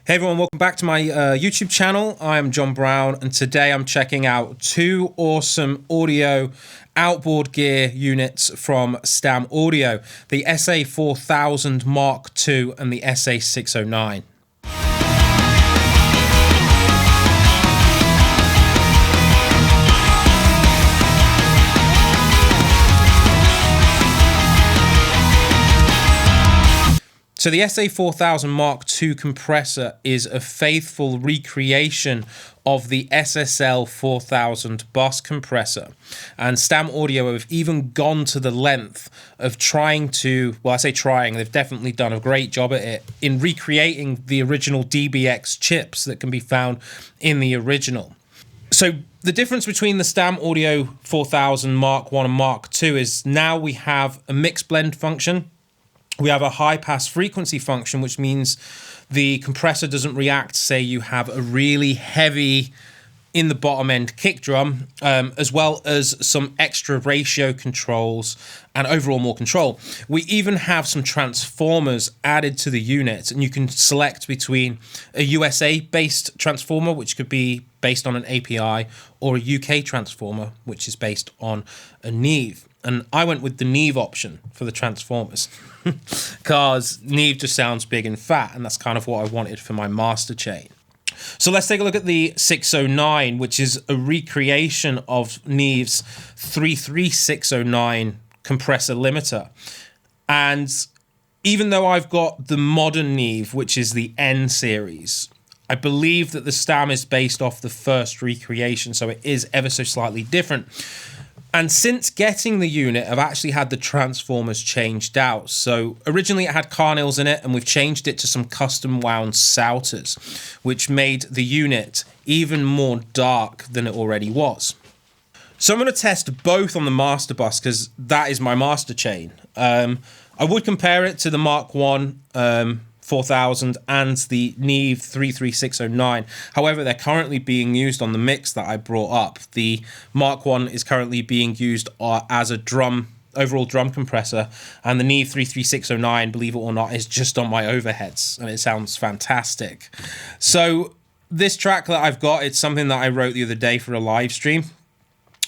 Hey everyone, welcome back to my YouTube channel. I am John Brown, and today I'm checking out two awesome audio outboard gear units from Stam Audio, the SA4000 Mark II and the SA-609. So the SA4000 Mark II compressor is a faithful recreation of the SSL4000 bus compressor. And Stam Audio have even gone to the length of trying to, well, I say trying, they've definitely done a great job at it, in recreating the original DBX chips that can be found in the original. So the difference between the Stam Audio 4000 Mark I and Mark II is now we have a mixed blend function. We have a high pass frequency function, which means the compressor doesn't react. Say you have a really heavy in the bottom end kick drum, as well as some extra ratio controls and overall more control. We even have some transformers added to the unit, and you can select between a USA based transformer, which could be based on an API, or a UK transformer, which is based on a Neve. And I went with the Neve option for the transformers because Neve just sounds big and fat, and that's kind of what I wanted for my master chain. So let's take a look at the 609, which is a recreation of Neve's 33609 compressor limiter. And even though I've got the modern Neve, which is the N series, I believe that the Stam is based off the first recreation, so it is ever so slightly different. And since getting the unit, I've actually had the transformers changed out. So originally it had Carnils in it, and we've changed it to some custom wound Souters, which made the unit even more dark than it already was. So I'm going to test both on the master bus because that is my master chain. I would compare it to the Mark I 4000 and the Neve 33609. However, they're currently being used on the mix that I brought up. The Mark I is currently being used as a overall drum compressor, and the Neve 33609, believe it or not, is just on my overheads, and it sounds fantastic. So this track that I've got, it's something that I wrote the other day for a live stream,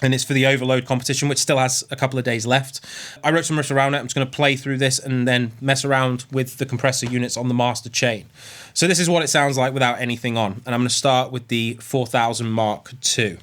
and it's for the Overload competition, which still has a couple of days left. I wrote some riffs around it. I'm just going to play through this and then mess around with the compressor units on the master chain. So this is what it sounds like without anything on. And I'm going to start with the 4000 Mark II.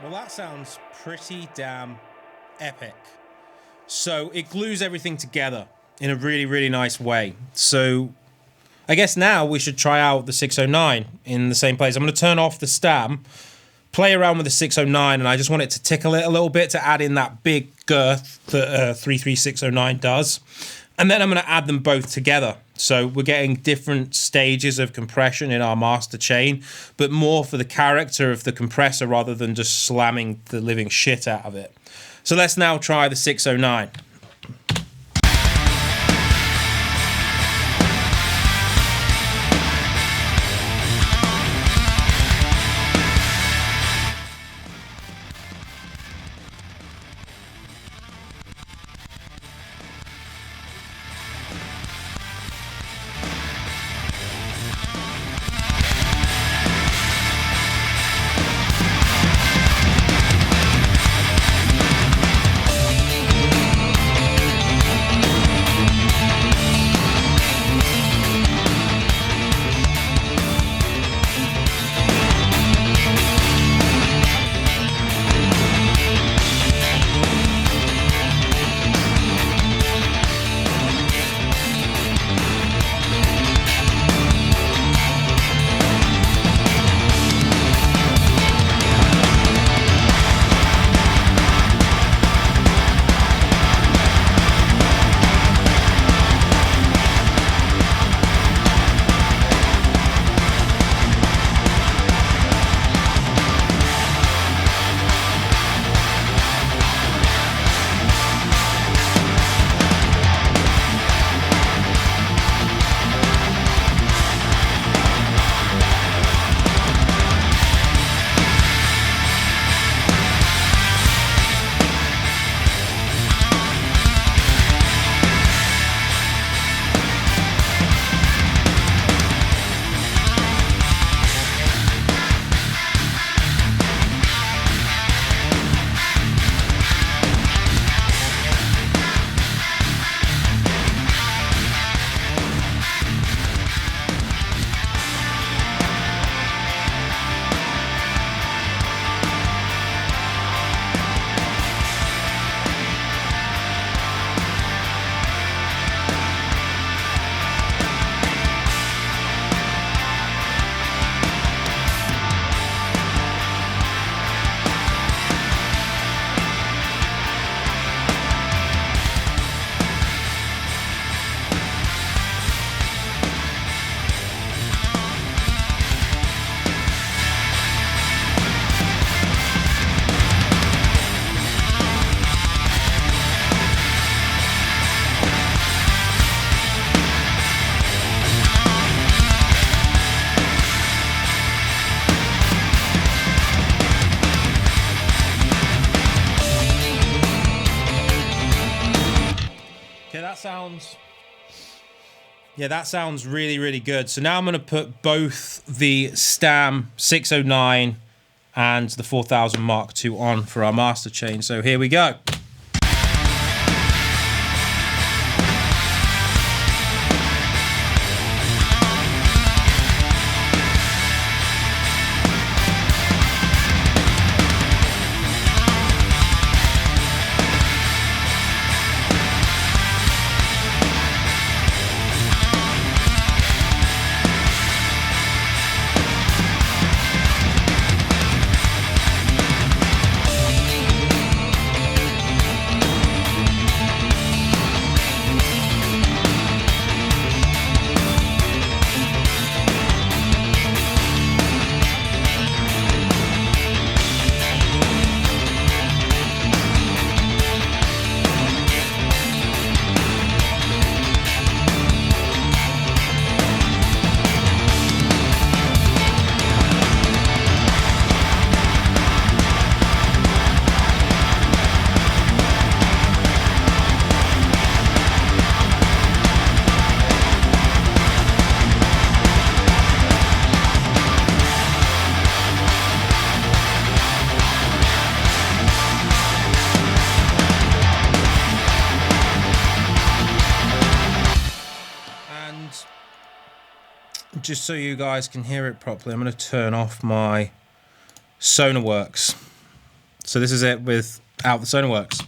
Well, that sounds pretty damn epic. So it glues everything together in a really, really nice way. So I guess now we should try out the 609 in the same place. I'm going to turn off the Stam, play around with the 609, and I just want it to tickle it a little bit to add in that big girth that 33609 does. And then I'm going to add them both together. So we're getting different stages of compression in our master chain, but more for the character of the compressor rather than just slamming the living shit out of it. So let's now try the 609. That sounds really, really good. So now I'm going to put both the Stam 609 and the 4000 Mark II on for our master chain. So here we go. Just so you guys can hear it properly, I'm going to turn off my SonarWorks. So this is it without the SonarWorks.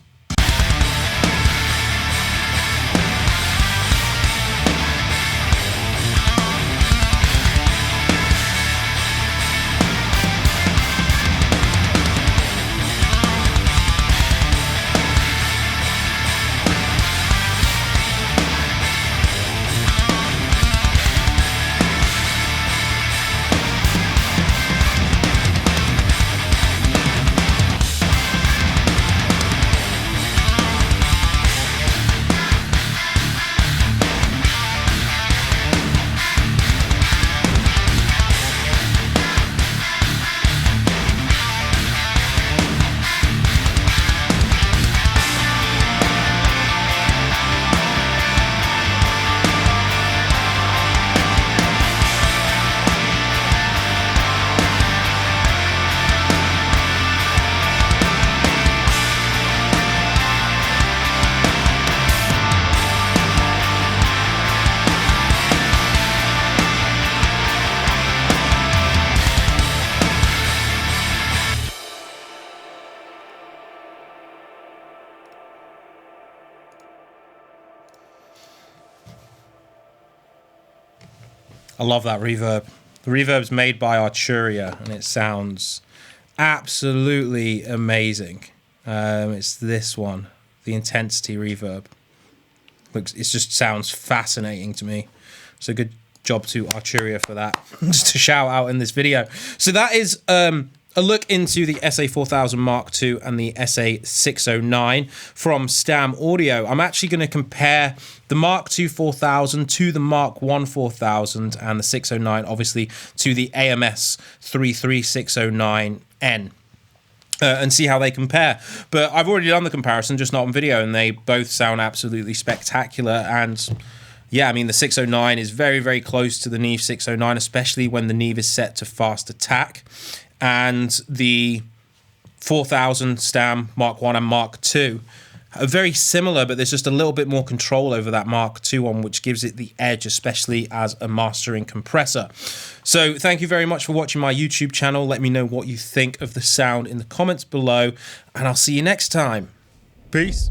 I love that reverb. The reverb's made by Arturia, and it sounds absolutely amazing. It's this one, the intensity reverb. It just sounds fascinating to me. So good job to Arturia for that. Just to shout out in this video. So that is a look into the SA4000 Mark II and the SA-609 from Stam Audio. I'm actually going to compare the Mark II 4000 to the Mark I 4000 and the 609 obviously to the AMS 33609N. And see how they compare. But I've already done the comparison, just not on video, and they both sound absolutely spectacular. And yeah, I mean, the 609 is very, very close to the Neve 609, especially when the Neve is set to fast attack. And the 4000 Stam Mark I and Mark II are very similar, but there's just a little bit more control over that Mark II one, which gives it the edge, especially as a mastering compressor. So thank you very much for watching my YouTube channel. Let me know what you think of the sound in the comments below, and I'll see you next time. Peace.